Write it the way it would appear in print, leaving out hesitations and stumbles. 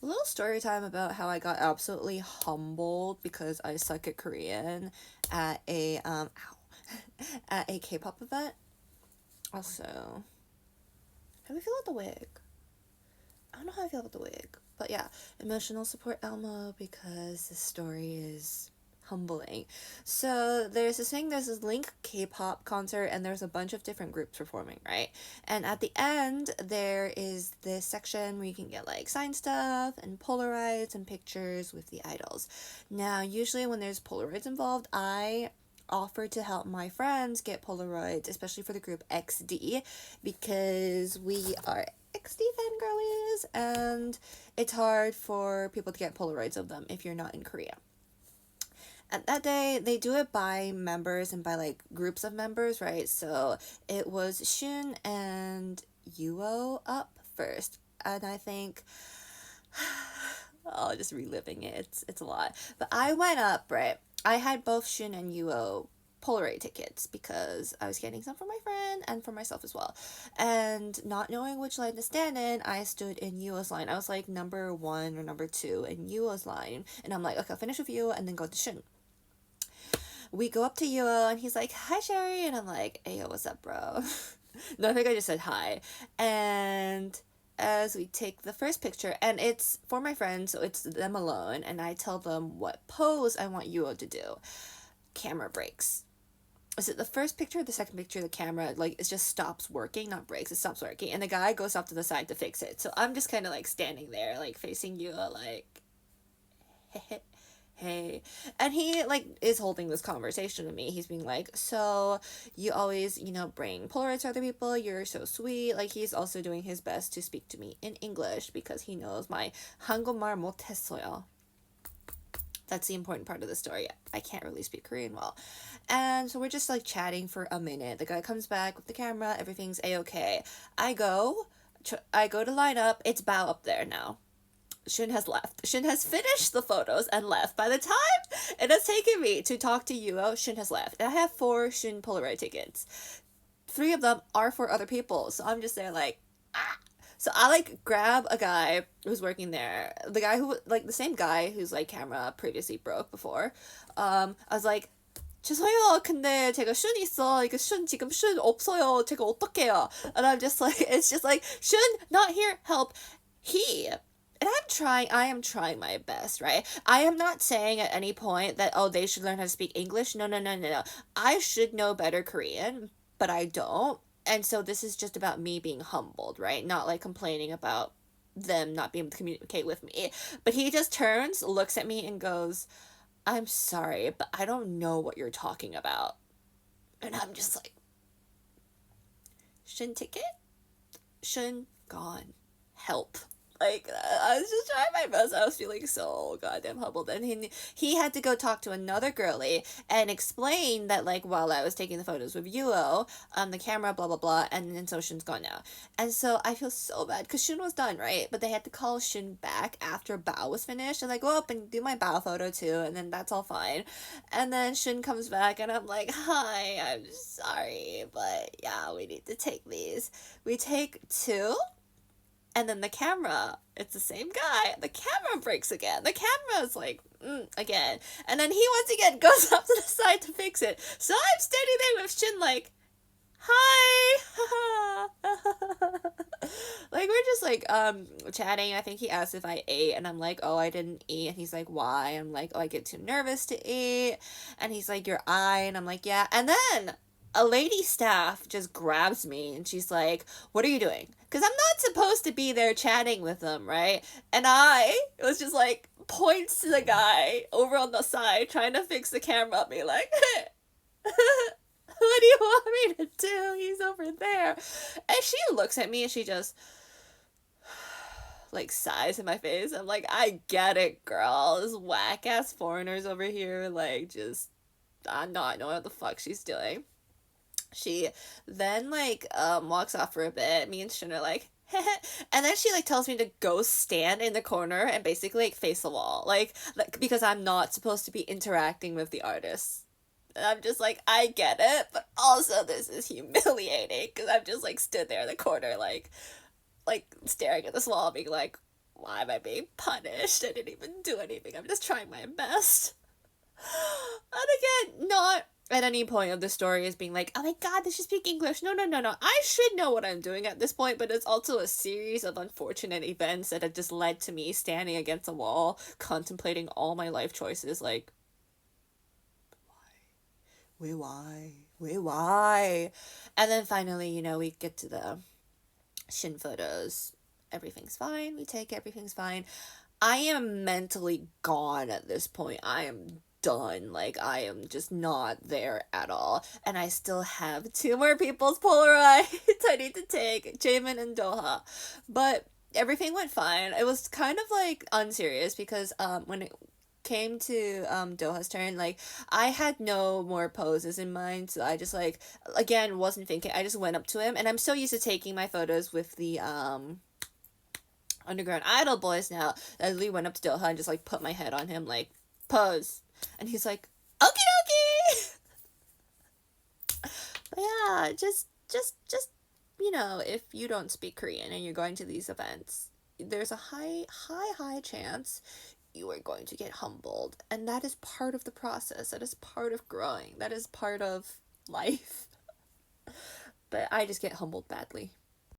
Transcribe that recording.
A little story time about how I got absolutely humbled because I suck at Korean at a at a K-pop event. Also, how do I feel about the wig? I don't know how I feel about the wig, but yeah, emotional support Elmo because the story is humbling. So there's this Link K-pop concert and there's a bunch of different groups performing, right? And at the end there is this section where you can get like signed stuff and Polaroids and pictures with the idols. Now, usually when there's Polaroids involved, I offer to help my friends get Polaroids, especially for the group XD, because we are XD fangirlies and it's hard for people to get Polaroids of them if you're not in Korea. And that day they do it by members and by like groups of members, right? So it was Shun and Yuo up first. And I think oh, just reliving it. It's a lot. But I went up, right? I had both Shun and Yuo Polaroid tickets because I was getting some for my friend and for myself as well. And not knowing which line to stand in, I stood in Yuo's line. I was like number 1 or number 2 in Yuo's line. And I'm like, okay, I'll finish with Yuo and then go to Shun. We go up to Yuo and he's like, hi, Sherry. And I'm like, hey, yo, what's up, bro? No, I think I just said hi. And as we take the first picture, and it's for my friends, so it's them alone, and I tell them what pose I want Yuo to do. Camera breaks. Is it the first picture or the second picture? The camera, like, it just stops working, not breaks, it stops working. And the guy goes off to the side to fix it. So I'm just kind of like standing there, like facing Yuo, like, hey. And he like is holding this conversation with me. He's being like, so you always, bring Polaroids to other people, you're so sweet. Like, he's also doing his best to speak to me in English because he knows my 한국말 못했어요. That's the important part of the story. I can't really speak Korean well. And so we're just like chatting for a minute. The guy comes back with the camera, everything's a-okay. I go to line up, it's Bao up there now. Shun has left. Shun has finished the photos and left. By the time it has taken me to talk to Yuo, Shun has left. And I have 4 Shun Polaroid tickets. 3 of them are for other people. So I'm just there like, ah. So I like grab a guy who's working there. The guy who, like, the same guy whose like camera previously broke before. I was like, 죄송해요. 근데 제가 슌 있어. 이거 슌 지금 슌 없어요. 제가 어떡해요? And I'm just like, it's just like, 슌 not here. Help. And I am trying my best, right? I am not saying at any point that, oh, they should learn how to speak English. No, no, no, no, no. I should know better Korean, but I don't. And so this is just about me being humbled, right? Not like complaining about them not being able to communicate with me. But he just turns, looks at me, and goes, I'm sorry, but I don't know what you're talking about. And I'm just like, Shun ticket? Shun gone. Help. Like, I was just trying my best. I was feeling so goddamn humbled. And he had to go talk to another girlie and explain that, like, while I was taking the photos with Yuo, the camera, blah, blah, blah, and then so Shun's gone now. And so I feel so bad because Shun was done, right? But they had to call Shun back after Bao was finished. And, like, go up and do my Bao photo too, and then that's all fine. And then Shun comes back, and I'm like, hi, I'm sorry, but yeah, we need to take these. We take 2. And then the camera, it's the same guy. The camera breaks again. The camera is like, again. And then he once again goes up to the side to fix it. So I'm standing there with Shin like, hi. Like, we're just like chatting. I think he asked if I ate, and I'm like, oh, I didn't eat. And he's like, why? I'm like, oh, I get too nervous to eat. And he's like, your eye. And I'm like, yeah. And then a lady staff just grabs me and she's like, what are you doing? Because I'm not supposed to be there chatting with them, right? And I was just like, points to the guy over on the side trying to fix the camera up, me like, what do you want me to do? He's over there. And she looks at me and she just like sighs in my face. I'm like, I get it, girl. This whack ass foreigners over here, like, just, I'm not knowing what the fuck she's doing. She then like walks off for a bit. Me and Shin are like, and then she like tells me to go stand in the corner and basically like face the wall, like because I'm not supposed to be interacting with the artists. And I'm just like, I get it, but also this is humiliating because I've just like stood there in the corner like staring at this wall, being like, why am I being punished? I didn't even do anything. I'm just trying my best. And again, not at any point of the story is being like, oh my god, they should speak English. No, no, no, no. I should know what I'm doing at this point, but it's also a series of unfortunate events that have just led to me standing against a wall, contemplating all my life choices, like, why? Why? And then finally, we get to the shin photos. Everything's fine. We take everything's fine. I am mentally gone at this point. I am done. Like, I am just not there at all. And I still have two more people's Polaroids I need to take, Jamin and Doha. But everything went fine. It was kind of like unserious because when it came to Doha's turn, like I had no more poses in mind, so I just like again wasn't thinking. I just went up to him, and I'm so used to taking my photos with the Underground Idol boys now. I literally went up to Doha and just like put my head on him, like pose, and he's like, "Okie dokie." But yeah, just if you don't speak Korean and you're going to these events, there's a high chance you are going to get humbled, and that is part of the process. That is part of growing. That is part of life. But I just get humbled badly.